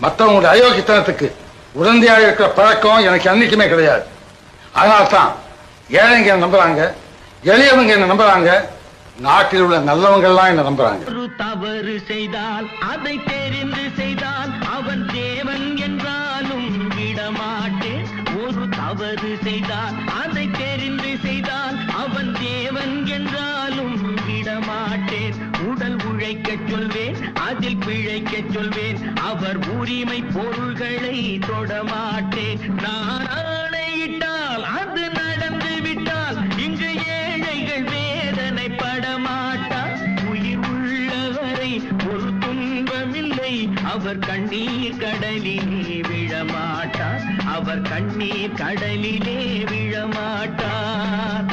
மற்றவங்களுடைய அயோக்கியத்தனத்துக்கு உடந்தையாக இருக்கிற பழக்கம் எனக்கு அன்னைக்குமே கிடையாது. அதனால்தான் ஏழைங்க என்ன நம்புறாங்க, எளியவங்க என்ன நம்புறாங்க, நாட்டில் உள்ள நல்லவங்க எல்லாம் என்ன நம்புறாங்க. ஒரு தவறு செய்தால் அதை தெரிந்து செய்தால் அவன் தேவன் என்றாலும் விடமாட்டேன். ஒரு தவறு செய்தால் அதை தெரிந்து செய்தால் அவன் தேவன் என்றாலும் விடமாட்டேன். உடல் உழைக்க சொல்வேன், அதில் பிழைக்க சொல்வேன், அவர் உரிமை பொருள்களை தொடமாட்டேன். நான் ஆணையிட்டால் அது நடந்து விட்டால் இங்கு ஏழைகள் வேதனை படமாட்டார். உயிர் உள்ளவரை ஒரு துன்பமில்லை, அவர் கண்ணீர் கடலிலே விழமாட்டார், அவர் கண்ணீர் கடலிலே விழமாட்டார்.